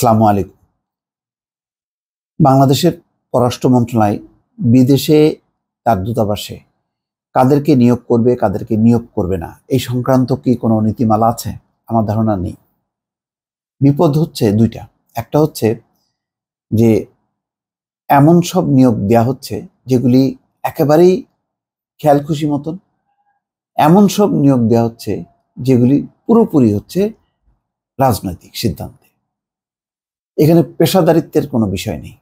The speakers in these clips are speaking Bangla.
আসসালামু আলাইকুম। বাংলাদেশের পররাষ্ট্র মন্ত্রণালয় বিদেশে তার দূতাবাসে কাদেরকে নিয়োগ করবে, কাদেরকে নিয়োগ করবে না, এই সংক্রান্ত কি কোনো নীতিমালা আছে? আমার ধারণা নেই। বিপদ হচ্ছে দুইটা। একটা হচ্ছে যে এমন সব নিয়োগ দেয়া হচ্ছে যেগুলি একেবারেই খেয়াল খুশি মতন, এমন সব নিয়োগ দেওয়া হচ্ছে যেগুলি পুরোপুরি হচ্ছে রাজনৈতিক সিদ্ধান্তে। এখানে পেশাদারিত্বের কোনো বিষয় নেই।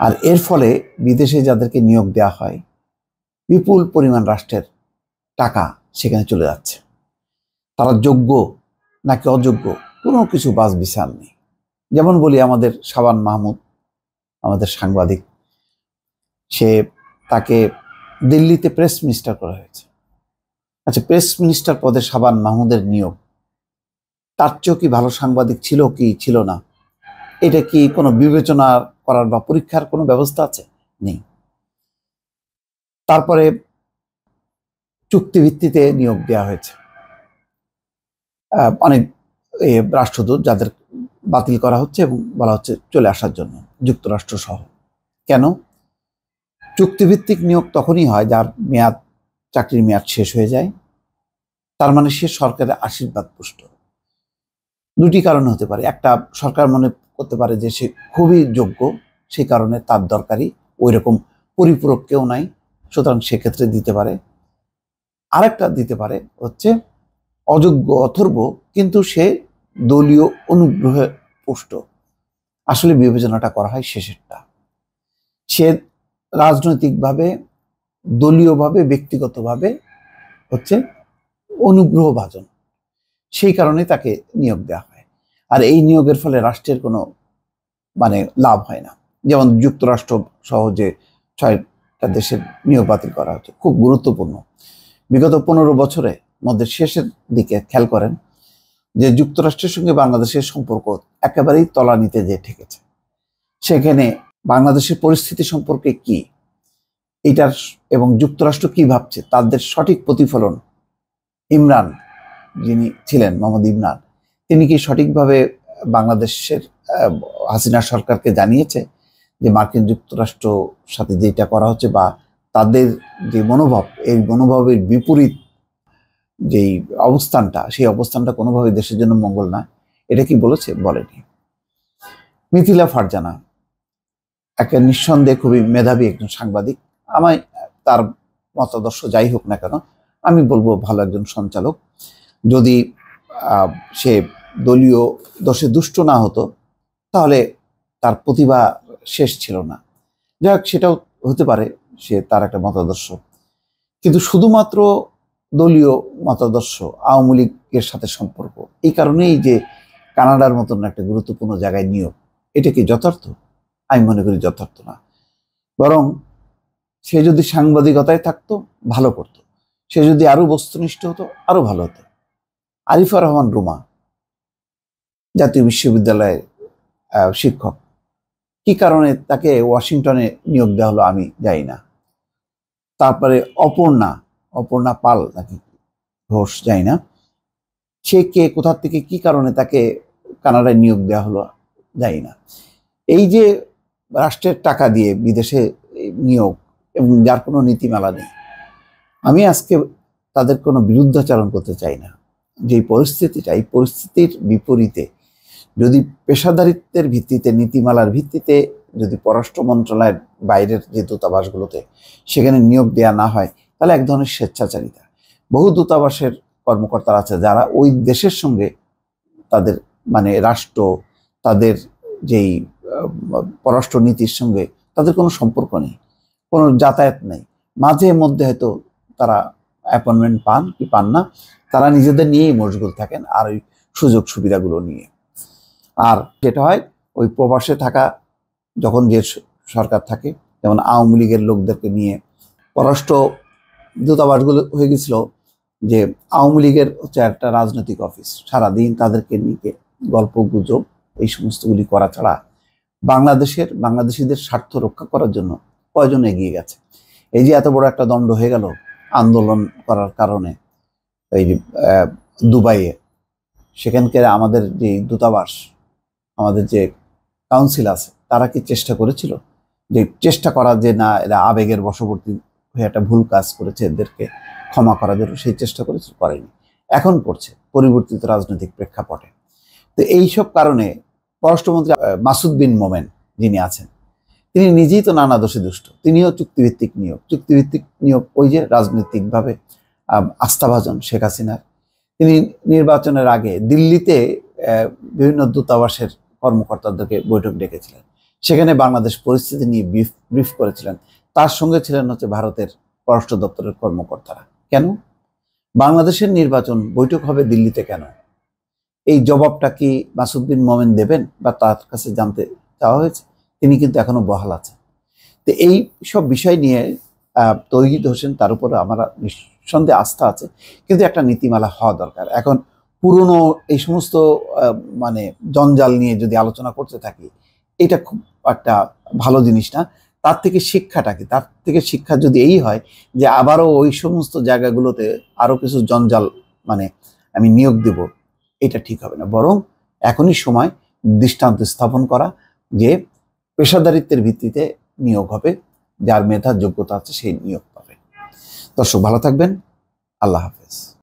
আর এর ফলে বিদেশে যাদেরকে নিয়োগ দেওয়া হয় বিপুল পরিমাণ রাষ্ট্রের টাকা সেখানে চলে যাচ্ছে। তারা যোগ্য নাকি অযোগ্য কোনো কিছু বাছ বিচার নেই। যেমন বলি, আমাদের শাবান মাহমুদ, আমাদের সাংবাদিক, তাকে দিল্লিতে প্রেস মিনিস্টার করা হয়েছে। আচ্ছা, প্রেস মিনিস্টার পদে শাবান মাহমুদের নিয়োগ, তার চেয়েও কি ভালো সাংবাদিক ছিল কি ছিল না, এটা কি কোনো বিবেচনা করার বা পরীক্ষার কোনো ব্যবস্থা আছে? নেই। তারপরে চুক্তিভিত্তিতে নিয়োগ দেওয়া হয়েছে অনেক রাষ্ট্রদূত, যাদের বাতিল করা হচ্ছে এবং বলা হচ্ছে চলে আসার জন্য, যুক্তরাষ্ট্র সহ। কেন? চুক্তিভিত্তিক নিয়োগ তখনই হয় যার চাকরির মেয়াদ শেষ হয়ে যায়, তার মানে সে সরকারের আশীর্বাদ পুষ্ট। দুটি কারণে হতে পারে। একটা, সরকার মনে করতে পারে যে সে খুবই যোগ্য, সেই কারণে তার দরকারি ওই রকম পরিপূরক কেউ নাই, সুতরাং সেক্ষেত্রে দিতে পারে। আরেকটা দিতে পারে হচ্ছে অযোগ্য অথর্ব, কিন্তু সে দলীয় অনুগ্রহে পুষ্ট। আসলে বিবেচনাটা করা হয় শেষেরটা। সে রাজনৈতিকভাবে, দলীয়ভাবে, ব্যক্তিগতভাবে হচ্ছে অনুগ্রহভাজন, সেই কারণে তাকে নিয়োগ দেওয়া হয়। আর এই নিয়োগের ফলে রাষ্ট্রের কোনো লাভ হয় না। যেমন যুক্তরাষ্ট্র সহ যে 6টা দেশের নিয়োগ বাতিল করা হচ্ছে, খুব গুরুত্বপূর্ণ। বিগত 15 বছরে মধ্যে শেষের দিকে খেয়াল করেন যে যুক্তরাষ্ট্রের সঙ্গে বাংলাদেশের সম্পর্ক একেবারেই তলানিতে যে ঠেকেছে। সেখানে বাংলাদেশের পরিস্থিতি সম্পর্কে কি, এটার এবং যুক্তরাষ্ট্র কি ভাবছে, তাদের সঠিক প্রতিফলন ইমরান, যিনি ছিলেন মোহাম্মদ ইমরান, তিনি কি সঠিকভাবে বাংলাদেশের হাসিনা সরকারকে জানিয়েছে যে মার্কিন যুক্তরাষ্ট্র সাথে যেটা করা হচ্ছে বা তাদের যে মনোভাব, এই মনোভাবের বিপরীত যেই অবস্থানটা, সেই অবস্থানটা কোনোভাবে দেশের জন্য মঙ্গল না, এটা কি বলেছে? বলেনি। মিথিলা ফারজানা একটা নিঃসন্দেহে খুবই মেধাবী একজন সাংবাদিক। আমায় তার মতাদর্শ যাই হোক না কেন, আমি বলবো ভালো একজন সঞ্চালক। যদি সে দলীয় দোষে দুষ্ট না হতো তাহলে তার প্রতিভা শেষ ছিল না। যাই হোক, সেটাও হতে পারে সে তার একটা মতাদর্শ, কিন্তু শুধুমাত্র দলীয় মতাদর্শ, আওয়ামী লীগের সাথে সম্পর্ক, এই কারণেই যে কানাডার মতন একটা গুরুত্বপূর্ণ জায়গায় নিয়োগ, এটা কি যথার্থ? আমি মনে করি যথার্থ না। বরং সে যদি সাংবাদিকতায় থাকতো ভালো করতো, সে যদি আরো বস্তুনিষ্ঠ হতো আরো ভালো হতো। আরিফা রহমান রুমা জাতীয় বিশ্ববিদ্যালয়ের শিক্ষক, কি কারণে তাকে ওয়াশিংটনে নিয়োগ দেওয়া হলো আমি জানি না। তারপরে অপর্ণা পাল নাকি ঘোষ, জানি না সে কে, কোথা থেকে, কি কারণে তাকে কানাডায় নিয়োগ দেওয়া হলো জানি না। এই যে রাষ্ট্রের টাকা দিয়ে বিদেশে নিয়োগ এবং যার কোনো নীতিমালা নেই, আমি আজকে তাদের কোনো বিরুদ্ধাচরণ করতে চাই না। যে পরিস্থিতিটা, এই পরিস্থিতির বিপরীতে যদি পেশাদারিত্বের ভিত্তিতে, নীতিমালার ভিত্তিতে যদি পররাষ্ট্র মন্ত্রণালয়ের বাইরের যে দূতাবাসগুলোতে সেখানে নিয়োগ দেওয়া না হয়, তাহলে এক ধরনের স্বেচ্ছাচারিতা। বহু দূতাবাসের কর্মকর্তারা আছে যারা ওই দেশের সঙ্গে তাদের রাষ্ট্র, তাদের যেই পররাষ্ট্র নীতির সঙ্গে তাদের কোনো সম্পর্ক নেই, কোনো যাতায়াত নেই। মাঝে মধ্যে হয়তো তারা অ্যাপয়েন্টমেন্ট পান কি পান না, তারা নিজেদের নিয়েই মশগুল থাকেন আর ওই সুযোগ সুবিধাগুলো নিয়ে। আর যেটা হয়, ওই প্রবাসে থাকা যখন যে সরকার থাকে, যেমন আওয়ামী লীগের লোকদেরকে নিয়ে পররাষ্ট্র দূতাবাসগুলো হয়ে গেছিল যে আওয়ামী লীগের হচ্ছে একটা রাজনৈতিক অফিস, সারাদিন তাদেরকে নিয়ে গল্প গুজব এই সমস্তগুলি করা ছাড়া বাংলাদেশিদের স্বার্থ রক্ষা করার জন্য কয়জন এগিয়ে গেছে? এই যে এত বড় একটা দণ্ড হয়ে গেল আন্দোলন করার কারণে, এই যে দুবাইয়ে, সেখানকার আমাদের যে দূতাবাস, আমাদের যে কাউন্সিল আছে তারা কি চেষ্টা করেছিল যে চেষ্টা করা যে না এরা আবেগের বশবর্তী হয়ে একটা ভুল কাজ করেছে, এদেরকে ক্ষমা করার জন্য সেই চেষ্টা করেছিল? করেনি। এখন করছে পরিবর্তিত রাজনৈতিক প্রেক্ষাপটে। তো এইসব কারণে পররাষ্ট্রমন্ত্রী মাসুদ বিন মোমেন যিনি আছেন, তিনি নিজেই তো নানা দোষে দুষ্ট। তিনিও চুক্তিভিত্তিক নিয়োগ ওই যে রাজনৈতিকভাবে আস্থাভাজন শেখ হাসিনার। তিনি নির্বাচনের আগে দিল্লিতে বিভিন্ন দূতাবাসের কর্মকর্তাদেরকে বৈঠক ডেকেছিলেন, সেখানে বাংলাদেশ পরিস্থিতি নিয়ে ব্রিফ করেছিলেন। তার সঙ্গে ছিলেন হচ্ছে ভারতের পররাষ্ট্র দপ্তরের কর্মকর্তারা। কেন বাংলাদেশের নির্বাচন বৈঠক হবে দিল্লিতে কেন? এই জবাবটা কি মাসুদ বিন মোমেন দেবেন বা তার কাছে জানতে চাওয়া হয়েছে? তিনি কিন্তু এখনো বহাল আছেন। তো এই সব বিষয় নিয়ে তৌহিদ হোসেন, তার উপরে আমার নিঃসন্দেহে আস্থা আছে, কিন্তু একটা নীতিমালা হওয়া দরকার। এখন পুরনো এই সমস্ত মানে জঞ্জাল নিয়ে যদি আলোচনা করতে থাকি, এটা খুব একটা ভালো জিনিস না। তার থেকে শিক্ষাটা কি? তার থেকে শিক্ষা যদি এই হয় যে আবারও ওই সমস্ত জায়গাগুলোতে আরো কিছু জঞ্জাল মানে আমি নিয়োগ দেব, এটা ঠিক হবে না। বরং এখনই সময় দৃষ্টান্ত স্থাপন করা যে পেশাদারিত্বের ভিত্তিতে নিয়োগ হবে, যার মেধা যোগ্যতা আছে সেই নিয়োগ পাবে। দর্শক ভালো থাকবেন, আল্লাহ হাফেজ।